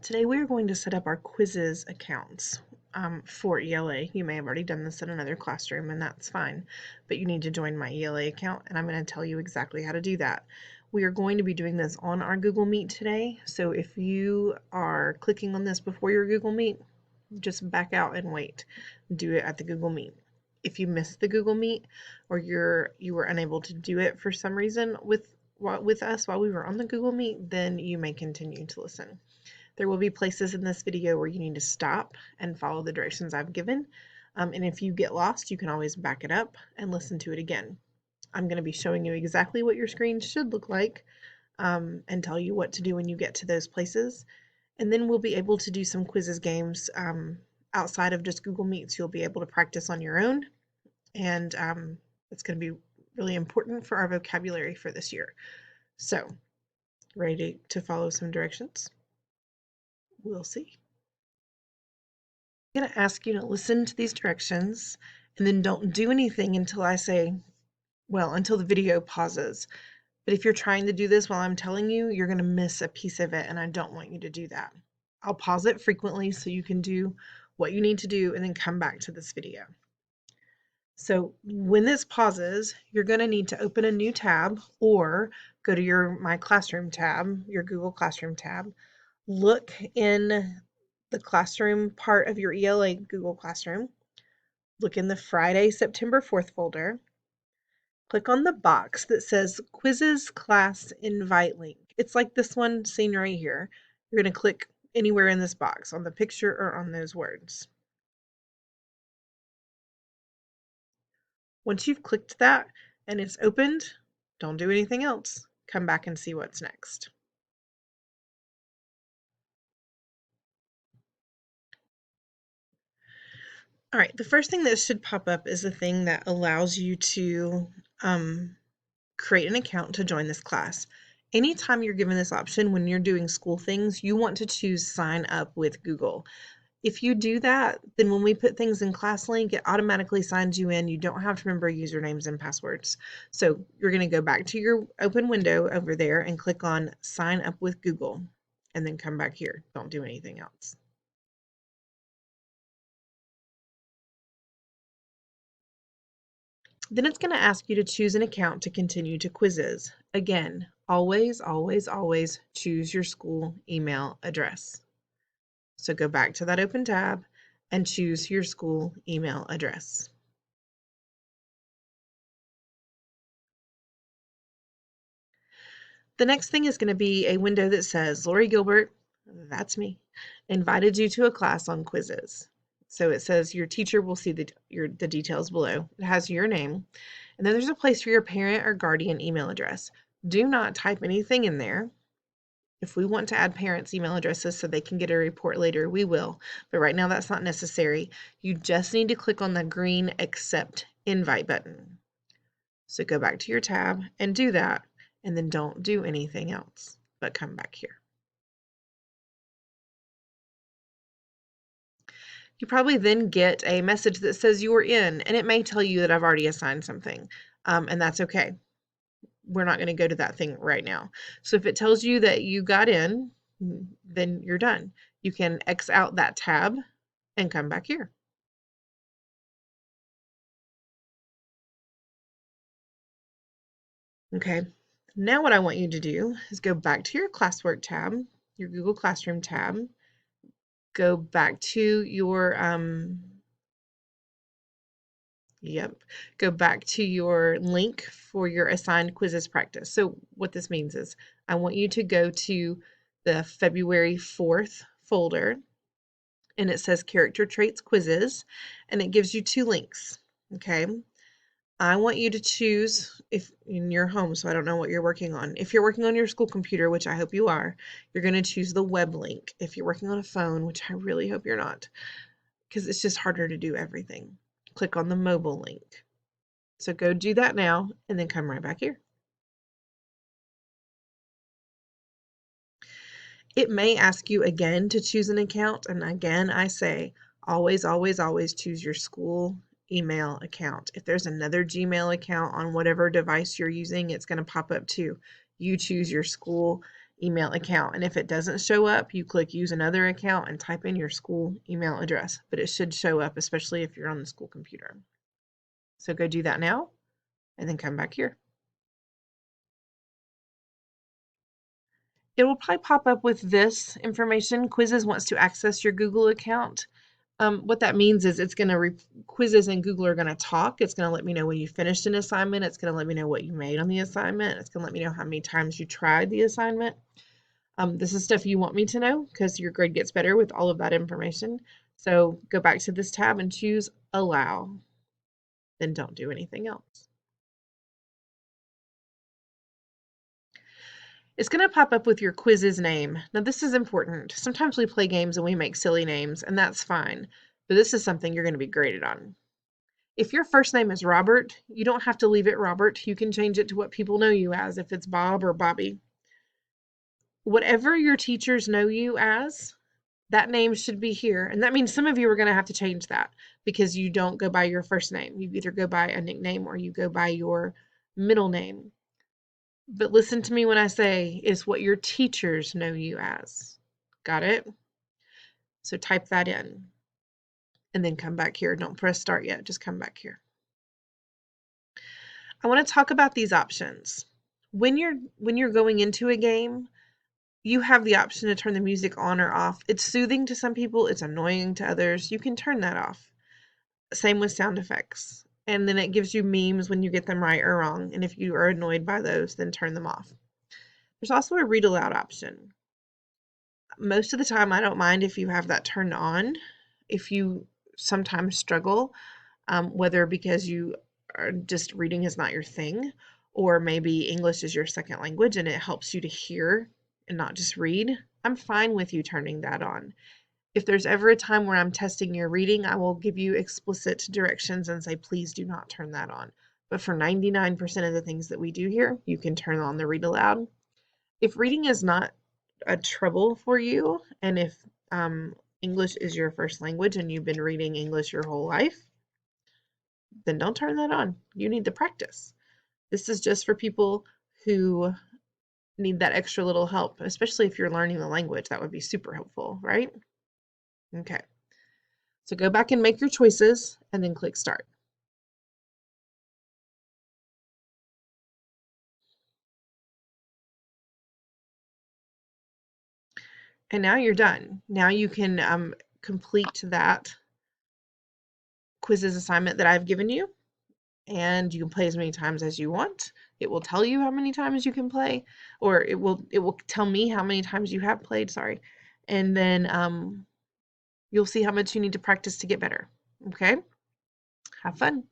Today we are going to set up our Quizizz accounts for ELA. You may have already done this in another classroom and that's fine, but you need to join my ELA account and I'm going to tell you exactly how to do that. We are going to be doing this on our Google Meet today, so if you are clicking on this before your Google Meet, just back out and wait. Do it at the Google Meet. If you missed the Google Meet or you were unable to do it for some reason with us while we were on the Google Meet, then you may continue to listen. There will be places in this video where you need to stop and follow the directions I've given. And if you get lost, you can always back it up and listen to it again. I'm going to be showing you exactly what your screen should look like and tell you what to do when you get to those places. And then we'll be able to do some Quizizz games outside of just Google Meets. You'll be able to practice on your own, and it's going to be really important for our vocabulary for this year. So, ready to follow some directions? We'll see. I'm going to ask you to listen to these directions and then don't do anything until I say, well, until the video pauses. But if you're trying to do this while I'm telling you, you're going to miss a piece of it, and I don't want you to do that. I'll pause it frequently so you can do what you need to do and then come back to this video. So when this pauses, you're going to need to open a new tab or go to your My Classroom tab, your Google Classroom tab. Look in the classroom part of your ELA Google Classroom. Look in the Friday, September 4th folder. Click on the box that says Quizizz Class Invite Link. It's like this one seen right here. You're going to click anywhere in this box, on the picture or on those words. Once you've clicked that and it's opened, don't do anything else. Come back and see what's next. All right, the first thing that should pop up is the thing that allows you to create an account to join this class. Anytime you're given this option when you're doing school things, you want to choose sign up with Google. If you do that, then when we put things in ClassLink, it automatically signs you in. You don't have to remember usernames and passwords. So you're going to go back to your open window over there and click on sign up with Google and then come back here. Don't do anything else. Then it's going to ask you to choose an account to continue to Quizizz. Again, always, always, always choose your school email address. So go back to that open tab and choose your school email address. The next thing is going to be a window that says, Lori Gilbert, that's me, invited you to a class on Quizizz. So it says your teacher will see the details below. It has your name. And then there's a place for your parent or guardian email address. Do not type anything in there. If we want to add parents' email addresses so they can get a report later, we will. But right now that's not necessary. You just need to click on the green Accept Invite button. So go back to your tab and do that, and then don't do anything else, but come back here. You probably then get a message that says you are in, and it may tell you that I've already assigned something, and that's okay. We're not going to go to that thing right now. So if it tells you that you got in, then you're done. You can X out that tab and come back here. Okay, now what I want you to do is go back to your classwork tab, your Google Classroom tab, go back to your go back to your link for your assigned Quizizz practice. So what this means is I want you to go to the February 4th folder, and it says Character Traits Quizizz, and it gives you two links. Okay, I want you to choose, if in your home, so I don't know what you're working on. If you're working on your school computer, which I hope you are, you're going to choose the web link. If you're working on a phone, which I really hope you're not, because it's just harder to do everything, click on the mobile link. So go do that now and then come right back here. It may ask you again to choose an account, and again I say always, always, always choose your school email account. If there's another Gmail account on whatever device you're using, it's going to pop up too. You choose your school email account. And if it doesn't show up, you click use another account and type in your school email address. But it should show up, especially if you're on the school computer. So go do that now and then come back here. It will probably pop up with this information. Quizizz wants to access your Google account. What that means is it's going to Quizizz and Google are going to talk. It's going to let me know when you finished an assignment. It's going to let me know what you made on the assignment. It's going to let me know how many times you tried the assignment. This is stuff you want me to know because your grade gets better with all of that information. So go back to this tab and choose Allow. Then don't do anything else. It's going to pop up with your Quizizz name. Now this is important. Sometimes we play games and we make silly names, and that's fine. But this is something you're going to be graded on. If your first name is Robert, you don't have to leave it Robert. You can change it to what people know you as, if it's Bob or Bobby. Whatever your teachers know you as, that name should be here. And that means some of you are going to have to change that because you don't go by your first name. You either go by a nickname or you go by your middle name. But listen to me when I say it's what your teachers know you as. Got it? So type that in and then come back here. Don't press start yet. Just come back here. I want to talk about these options. When you're going into a game, you have the option to turn the music on or off. It's soothing to some people, it's annoying to others. You can turn that off. Same with sound effects. And then it gives you memes when you get them right or wrong. And if you are annoyed by those, then turn them off. There's also a read aloud option. Most of the time, I don't mind if you have that turned on. If you sometimes struggle, whether because you are just reading is not your thing, or maybe English is your second language and it helps you to hear and not just read, I'm fine with you turning that on. If there's ever a time where I'm testing your reading, I will give you explicit directions and say, please do not turn that on. But for 99% of the things that we do here, you can turn on the read aloud. If reading is not a trouble for you, and if English is your first language and you've been reading English your whole life, then don't turn that on. You need to practice. This is just for people who need that extra little help, especially if you're learning the language. That would be super helpful, right? Okay. So go back and make your choices and then click start. And now you're done. Now you can complete that Quizizz assignment that I've given you, and you can play as many times as you want. It will tell you how many times you can play, or it will tell me how many times you have played, sorry. And then you'll see how much you need to practice to get better. Okay? Have fun.